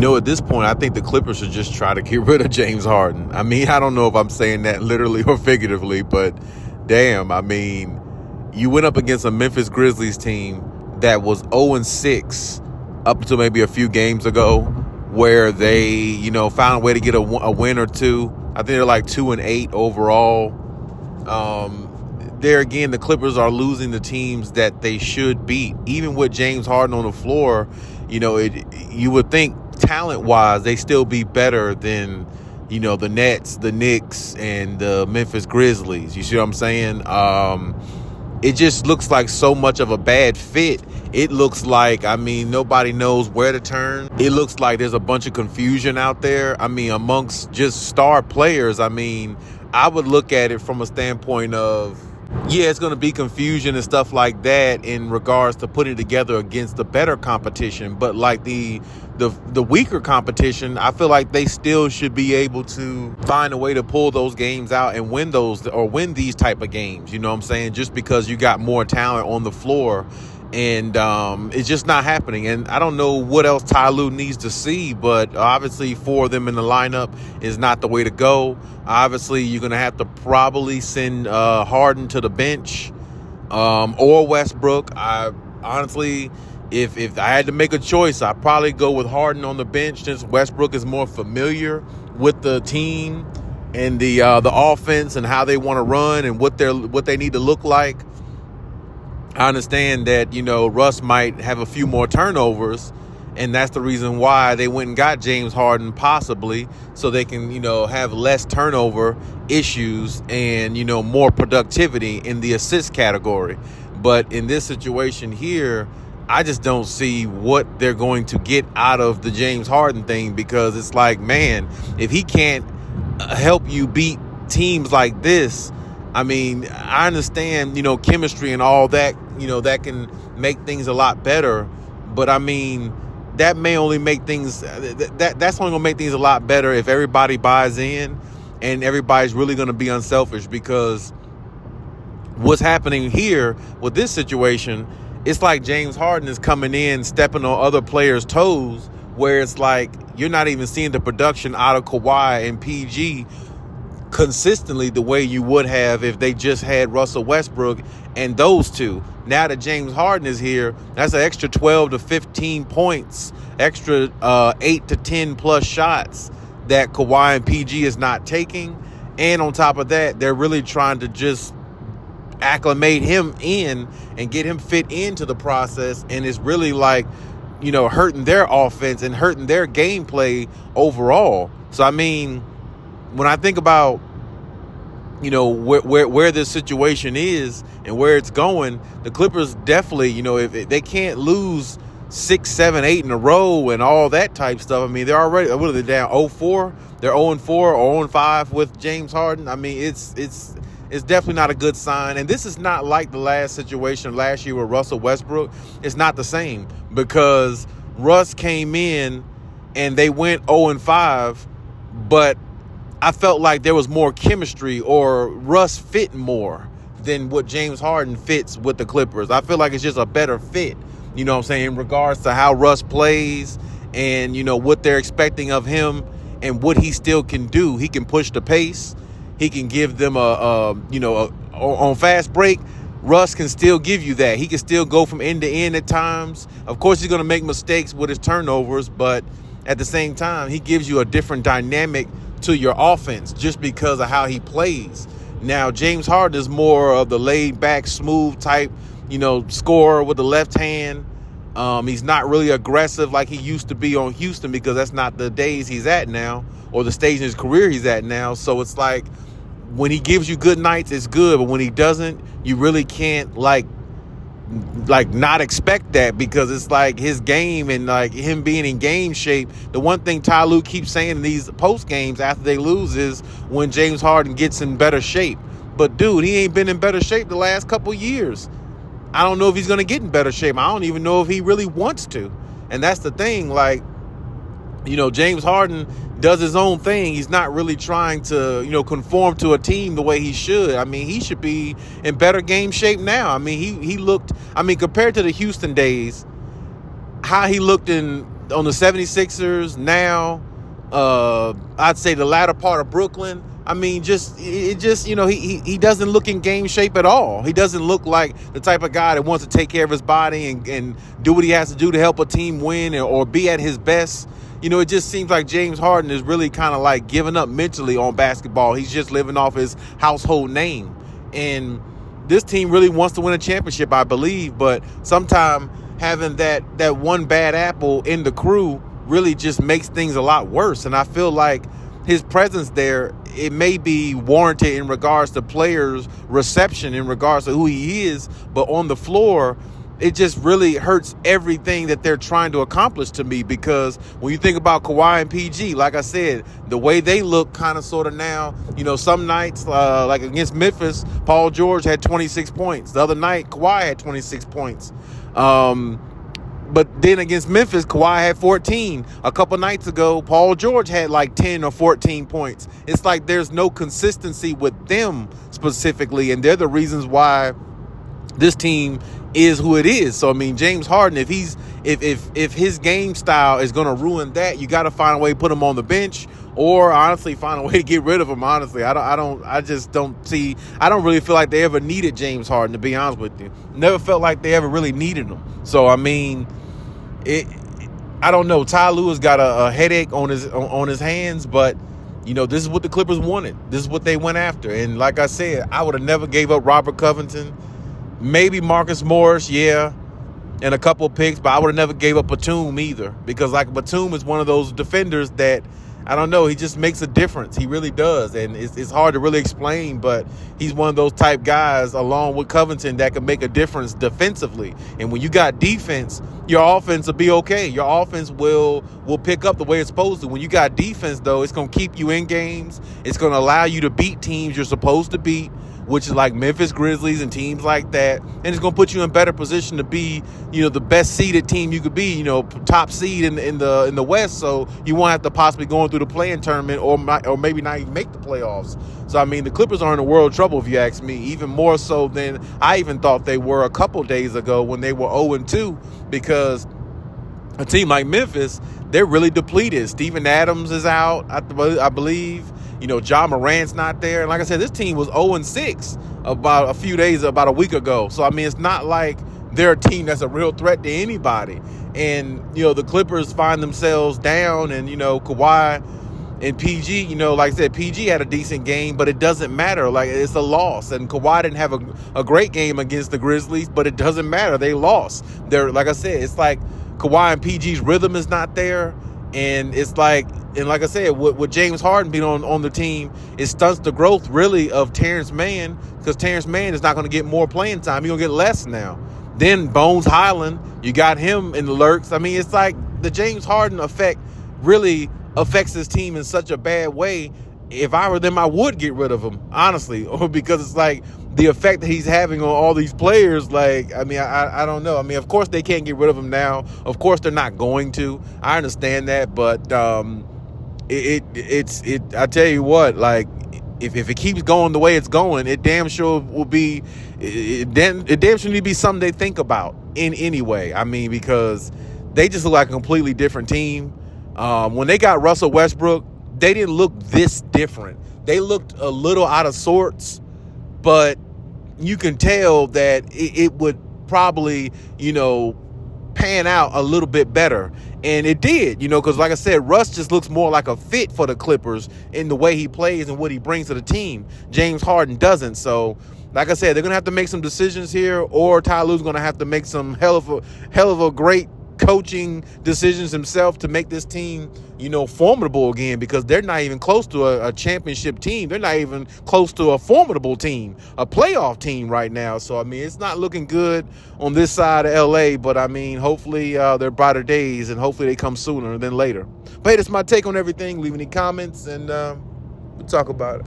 At this point, I think the Clippers should just try to get rid of James Harden. I mean, I don't know if I'm saying that literally or figuratively, but damn, I mean, you went up against a Memphis Grizzlies team that was 0-6 up until maybe a few games ago, where they, found a way to get a win or two. I think they're like 2-8 overall. There again, the Clippers are losing the teams that they should beat. Even with James Harden on the floor, you would think talent-wise they still be better than, the Nets, the Knicks, and the Memphis Grizzlies. You see what I'm saying? It just looks like so much of a bad fit. It looks like, nobody knows where to turn. It looks like there's a bunch of confusion out there. Amongst just star players. I would look at it from a standpoint of, it's going to be confusion and stuff like that in regards to putting it together against the better competition. But like the weaker competition, I feel like they still should be able to find a way to pull those games out and win those or win these type of games. You know what I'm saying? Just because you got more talent on the floor. And it's just not happening. And I don't know what else Ty Lue needs to see, but obviously 4 of them in the lineup is not the way to go. Obviously, you're going to have to probably send Harden to the bench or Westbrook. I honestly, if I had to make a choice, I'd probably go with Harden on the bench since Westbrook is more familiar with the team and the offense and how they want to run and what they need to look like. I understand that, Russ might have a few more turnovers, and that's the reason why they went and got James Harden possibly, so they can, have less turnover issues and, more productivity in the assist category. But in this situation here, I just don't see what they're going to get out of the James Harden thing, because it's like, man, if he can't help you beat teams like this, I understand, chemistry and all that, that can make things a lot better. But, that may only make things that's only going to make things a lot better if everybody buys in and everybody's really going to be unselfish. Because what's happening here with this situation, it's like James Harden is coming in, stepping on other players' toes, where it's like you're not even seeing the production out of Kawhi and PG consistently the way you would have if they just had Russell Westbrook and those two. Now that James Harden is here, that's an extra 12 to 15 points, extra 8 to 10 plus shots that Kawhi and PG is not taking. And on top of that, they're really trying to just acclimate him in and get him fit into the process. And it's really like, hurting their offense and hurting their gameplay overall. So, when I think about, where this situation is and where it's going, the Clippers definitely, if they can't lose 6, 7, 8 in a row and all that type stuff. They're already, what are they down 0-4? They're 0-4 or 0-5 with James Harden. It's definitely not a good sign. And this is not like the last situation last year with Russell Westbrook. It's not the same, because Russ came in and they went 0-5, but I felt like there was more chemistry, or Russ fit more than what James Harden fits with the Clippers. I feel like it's just a better fit, in regards to how Russ plays and, what they're expecting of him and what he still can do. He can push the pace. He can give them on fast break. Russ can still give you that. He can still go from end to end at times. Of course, he's going to make mistakes with his turnovers, but at the same time, he gives you a different dynamic to your offense just because of how he plays. Now, James Harden is more of the laid-back, smooth type, scorer with the left hand. He's not really aggressive like he used to be on Houston, because that's not the days he's at now, or the stage in his career he's at now. So it's like, when he gives you good nights, it's good, but when he doesn't, you really can't like not expect that, because it's like his game and like him being in game shape. The one thing Ty Lue keeps saying in these post games after they lose is when James Harden gets in better shape. But dude, he ain't been in better shape the last couple years. I don't know if he's going to get in better shape. I don't even know if he really wants to. And that's the thing. Like, James Harden does his own thing. He's not really trying to, conform to a team the way he should. He should be in better game shape now. He looked, compared to the Houston days, how he looked in on the 76ers now, I'd say the latter part of Brooklyn. I mean, he doesn't look in game shape at all. He doesn't look like the type of guy that wants to take care of his body and do what he has to do to help a team win or be at his best. It just seems like James Harden is really kind of like giving up mentally on basketball. He's just living off his household name. And this team really wants to win a championship, I believe. But sometimes having that one bad apple in the crew really just makes things a lot worse. And I feel like his presence there, it may be warranted in regards to players' reception, in regards to who he is. But on the floor, it just really hurts everything that they're trying to accomplish to me, because when you think about Kawhi and PG, like I said, the way they look kind of sort of now, some nights, like against Memphis, Paul George had 26 points. The other night, Kawhi had 26 points. But then against Memphis, Kawhi had 14. A couple nights ago, Paul George had like 10 or 14 points. It's like there's no consistency with them specifically, and they're the reasons why this team is who it is. So I mean, James Harden, if his game style is going to ruin that, you got to find a way to put him on the bench, or honestly find a way to get rid of him. Honestly, I don't really feel like they ever needed James Harden, to be honest with you. Never felt like they ever really needed him. So I mean, I don't know. Ty Lue has got a headache on his hands, but this is what the Clippers wanted. This is what they went after. And like I said, I would have never gave up Robert Covington. Maybe Marcus Morris, yeah, and a couple of picks, but I would have never gave up Batum either, because like Batum is one of those defenders that, I don't know, he just makes a difference. He really does, and it's hard to really explain, but he's one of those type guys, along with Covington, that can make a difference defensively. And when you got defense, your offense will be okay. Your offense will pick up the way it's supposed to. When you got defense, though, it's going to keep you in games. It's going to allow you to beat teams you're supposed to beat, which is like Memphis Grizzlies and teams like that. And it's going to put you in better position to be, the best seeded team you could be, top seed in the West. So you won't have to possibly go through the play-in tournament or maybe not even make the playoffs. So, I mean, the Clippers are in a world of trouble, if you ask me, even more so than I even thought they were a couple days ago when they were 0-2, because a team like Memphis, they're really depleted. Steven Adams is out, I believe. Ja Morant's not there. And like I said, this team was 0-6 about a week ago. So, I mean, it's not like they're a team that's a real threat to anybody. And, the Clippers find themselves down, and, Kawhi and PG, like I said, PG had a decent game, but it doesn't matter. Like, it's a loss. And Kawhi didn't have a great game against the Grizzlies, but it doesn't matter. They lost. Like I said, it's like Kawhi and PG's rhythm is not there. And it's like, and like I said, with James Harden being on the team, it stunts the growth really of Terrence Mann, because Terrence Mann is not going to get more playing time. He's going to get less now. Then Bones Highland, you got him in the lurks. I mean, it's like the James Harden effect really affects his team in such a bad way. If I were them, I would get rid of him, honestly, because it's like the effect that he's having on all these players. Like, I mean, I don't know. I mean, of course they can't get rid of him now. Of course they're not going to. I understand that, but I tell you what, like, if it keeps going the way it's going, it damn sure will be. It damn sure need to be something they think about in any way. I mean, because they just look like a completely different team. When they got Russell Westbrook, they didn't look this different. They looked a little out of sorts, but you can tell that it would probably, pan out a little bit better. And it did, because like I said, Russ just looks more like a fit for the Clippers in the way he plays and what he brings to the team. James Harden doesn't. So, like I said, they're going to have to make some decisions here, or Ty Lue's going to have to make some hell of a great coaching decisions himself to make this team, formidable again, because they're not even close to a championship team. They're not even close to a formidable team, a playoff team right now. So, I mean, it's not looking good on this side of LA, but I mean, hopefully there are brighter days, and hopefully they come sooner than later. But hey, that's my take on everything. Leave any comments, and we'll talk about it.